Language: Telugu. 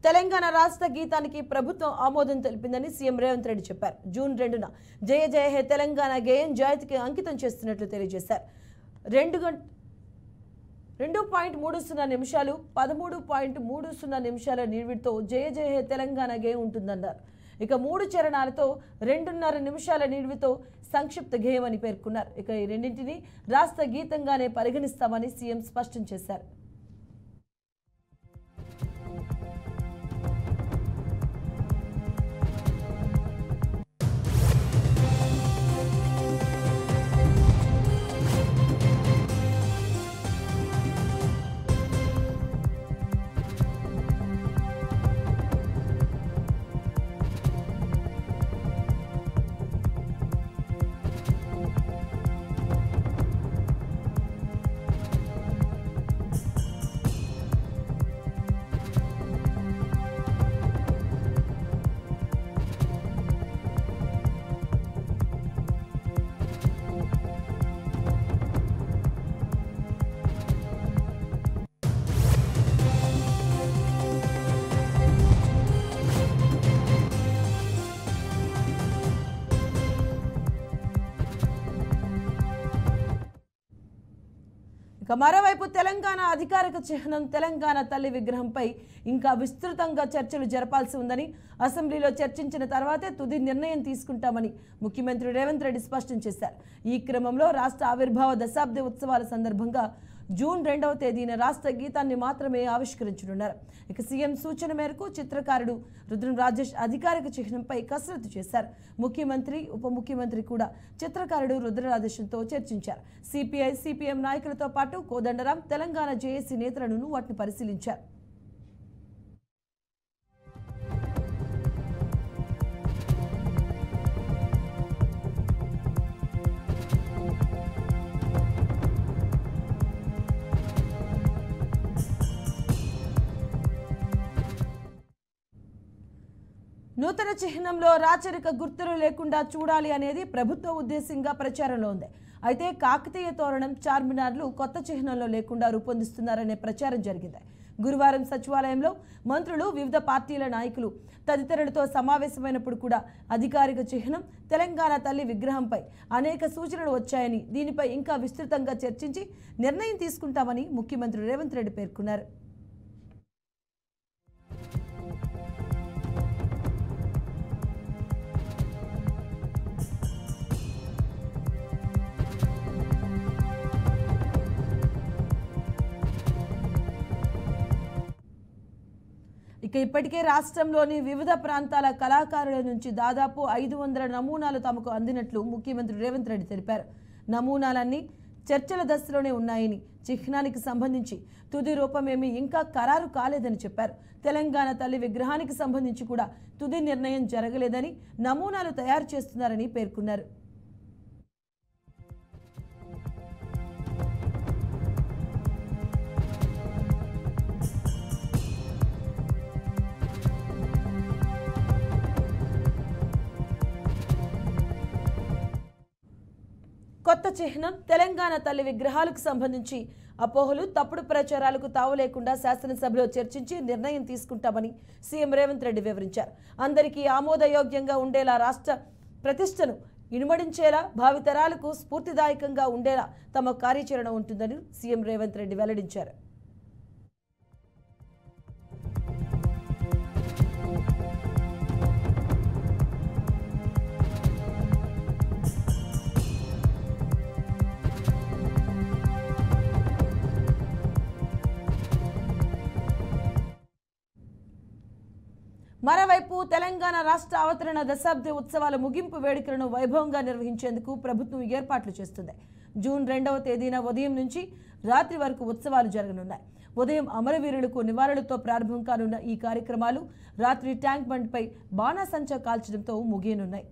తెలంగాణ రాష్ట్ర గీతానికి ప్రభుత్వం ఆమోదం తెలిపిందని సీఎం రేవంత్ రెడ్డి చెప్పారు. జూన్ 2న జయ జయ హే తెలంగాణ గేయం జాతికి అంకితం చేస్తున్నట్లు తెలియజేశారు. 2.30 నిమిషాలు 13.30 నిమిషాల నిడివితో జయ జయ హే తెలంగాణ గేయం ఉంటుందన్నారు. ఇక 3 చరణాలతో 2.5 నిమిషాల నిడివితో సంక్షిప్త గేయం అని పేర్కొన్నారు. ఇక ఈ రెండింటిని రాష్ట్ర గీతంగానే పరిగణిస్తామని సీఎం స్పష్టం చేశారు. ఇక మరోవైపు తెలంగాణ అధికారిక చిహ్నం తెలంగాణ తల్లి విగ్రహంపై ఇంకా విస్తృతంగా చర్చలు జరపాల్సి ఉందని, అసెంబ్లీలో చర్చించిన తర్వాతే తుది నిర్ణయం తీసుకుంటామని ముఖ్యమంత్రి రేవంత్ రెడ్డి స్పష్టం చేశారు. ఈ క్రమంలో రాష్ట్ర ఆవిర్భావ దశాబ్ది ఉత్సవాల సందర్భంగా జూన్ 2వ తేదీన రాష్ట్ర గీతాన్ని మాత్రమే ఆవిష్కరించనున్నారు. ఇక సీఎం సూచన మేరకు చిత్రకారుడు రుద్రం రాజేష్ అధికారిక చిహ్నంపై కసరత్తు చేశారు. ముఖ్యమంత్రి, ఉప ముఖ్యమంత్రి కూడా చిత్రకారుడు రుద్ర రాజేష్తో చర్చించారు. సిపిఐ, సిపిఎం నాయకులతో పాటు కోదండరాం, తెలంగాణ జేఏసీ నేతలను వాటిని పరిశీలించారు. నూతన చిహ్నంలో రాచరిక గుర్తులు లేకుండా చూడాలి అనేది ప్రభుత్వ ఉద్దేశంగా ప్రచారంలో ఉంది. అయితే కాకతీయ తోరణం, చార్మినార్లు కొత్త చిహ్నంలో లేకుండా రూపొందిస్తున్నారనే ప్రచారం జరిగింది. గురువారం సచివాలయంలో మంత్రులు, వివిధ పార్టీల నాయకులు తదితరులతో సమావేశమైనప్పుడు కూడా అధికారిక చిహ్నం తెలంగాణ తల్లి విగ్రహంపై అనేక సూచనలు వచ్చాయని, దీనిపై ఇంకా విస్తృతంగా చర్చించి నిర్ణయం తీసుకుంటామని ముఖ్యమంత్రి రేవంత్ రెడ్డి పేర్కొన్నారు. ఇక ఇప్పటికే రాష్ట్రంలోని వివిధ ప్రాంతాల కళాకారుల నుంచి దాదాపు 500 నమూనాలు తమకు అందినట్లు ముఖ్యమంత్రి రేవంత్ రెడ్డి తెలిపారు. నమూనాలన్నీ చర్చల దశలోనే ఉన్నాయని, చిహ్నానికి సంబంధించి తుది రూపమేమీ ఇంకా ఖరారు కాలేదని చెప్పారు. తెలంగాణ తల్లి విగ్రహానికి సంబంధించి కూడా తుది నిర్ణయం జరగలేదని, నమూనాలు తయారు చేస్తున్నారని పేర్కొన్నారు. కొత్త చిహ్నం తెలంగాణ తల్లి విగ్రహాలకు సంబంధించి అపోహలు, తప్పుడు ప్రచారాలకు తావు లేకుండా శాసనసభలో చర్చించి నిర్ణయం తీసుకుంటామని సీఎం రేవంత్ రెడ్డి వివరించారు. అందరికీ ఆమోదయోగ్యంగా ఉండేలా, రాష్ట్ర ప్రతిష్టను ఇనుమడించేలా, భావితరాలకు స్ఫూర్తిదాయకంగా ఉండేలా తమ కార్యాచరణ ఉంటుందని సీఎం రేవంత్ రెడ్డి వెల్లడించారు. మరోవైపు తెలంగాణ రాష్ట్ర అవతరణ దశాబ్ది ఉత్సవాల ముగింపు వేడుకలను వైభవంగా నిర్వహించేందుకు ప్రభుత్వం ఏర్పాట్లు చేస్తుంది. జూన్ 2వ తేదీన ఉదయం నుంచి రాత్రి వరకు ఉత్సవాలు జరగనున్నాయి. ఉదయం అమరవీరులకు నివాళులతో ప్రారంభం కానున్న ఈ కార్యక్రమాలు రాత్రి ట్యాంక్ బండ్పై బాణాసంచా కాల్చడంతో ముగియనున్నాయి.